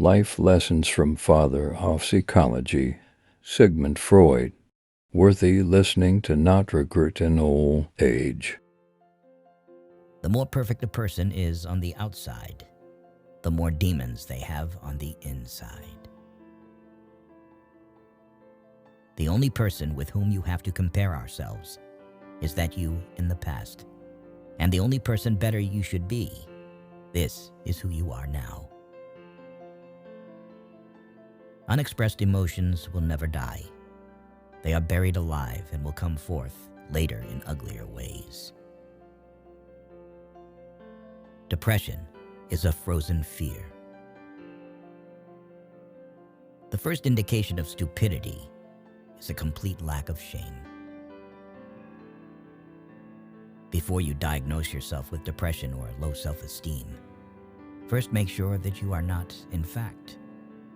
Life Lessons from Father of Psychology, Sigmund Freud, worthy listening to not regret in old age. The more perfect a person is on the outside, the more demons they have on the inside. The only person with whom you have to compare ourselves is that you in the past, and the only person better you should be. This is who you are now. Unexpressed emotions will never die. They are buried alive and will come forth later in uglier ways. Depression is a frozen fear. The first indication of stupidity is a complete lack of shame. Before you diagnose yourself with depression or low self-esteem, first make sure that you are not, in fact,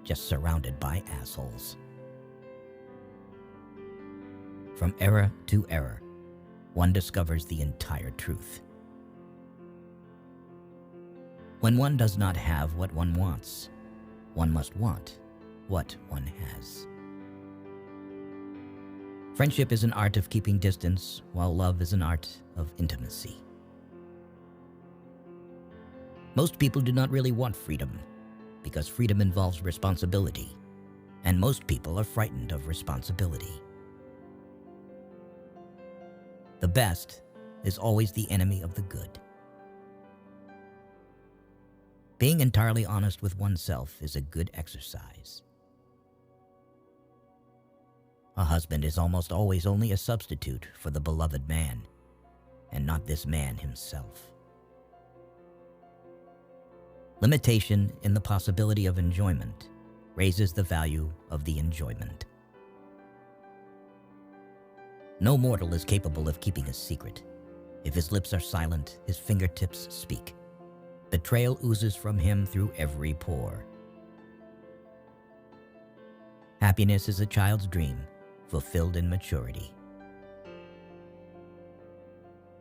just surrounded by assholes. From era to era, one discovers the entire truth. When one does not have what one wants, one must want what one has. Friendship is an art of keeping distance, while love is an art of intimacy. Most people do not really want freedom, because freedom involves responsibility, and most people are frightened of responsibility. The best is always the enemy of the good. Being entirely honest with oneself is a good exercise. A husband is almost always only a substitute for the beloved man, and not this man himself. Limitation in the possibility of enjoyment raises the value of the enjoyment. No mortal is capable of keeping a secret. If his lips are silent, his fingertips speak. Betrayal oozes from him through every pore. Happiness is a child's dream, fulfilled in maturity.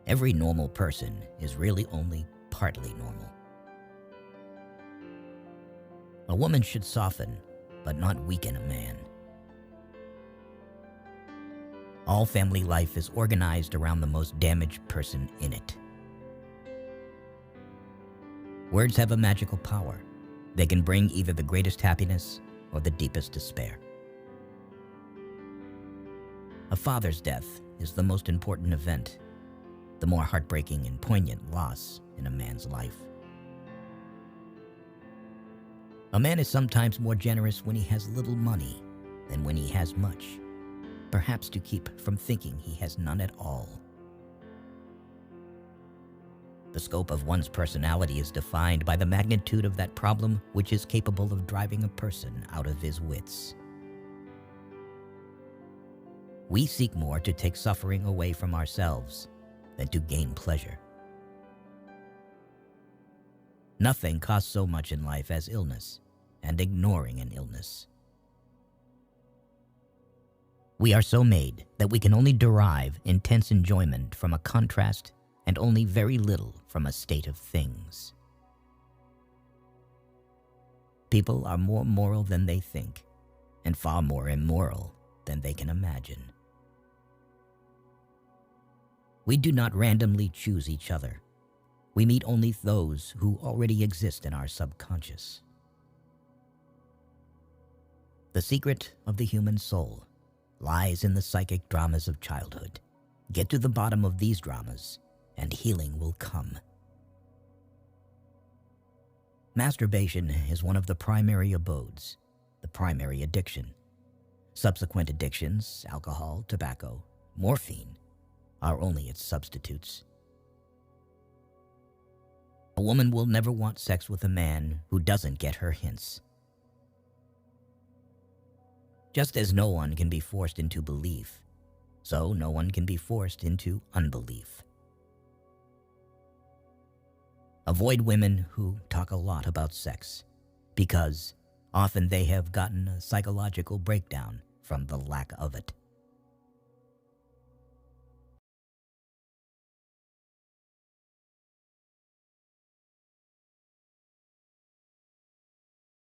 Every normal person is really only partly normal. A woman should soften, but not weaken a man. All family life is organized around the most damaged person in it. Words have a magical power. They can bring either the greatest happiness or the deepest despair. A father's death is the most important event, the more heartbreaking and poignant loss in a man's life. A man is sometimes more generous when he has little money than when he has much, perhaps to keep from thinking he has none at all. The scope of one's personality is defined by the magnitude of that problem which is capable of driving a person out of his wits. We seek more to take suffering away from ourselves than to gain pleasure. Nothing costs so much in life as illness and ignoring an illness. We are so made that we can only derive intense enjoyment from a contrast and only very little from a state of things. People are more moral than they think, and far more immoral than they can imagine. We do not randomly choose each other. We meet only those who already exist in our subconscious. The secret of the human soul lies in the psychic dramas of childhood. Get to the bottom of these dramas, and healing will come. Masturbation is one of the primary abodes, the primary addiction. Subsequent addictions, alcohol, tobacco, morphine, are only its substitutes. A woman will never want sex with a man who doesn't get her hints. Just as no one can be forced into belief, so no one can be forced into unbelief. Avoid women who talk a lot about sex, because often they have gotten a psychological breakdown from the lack of it.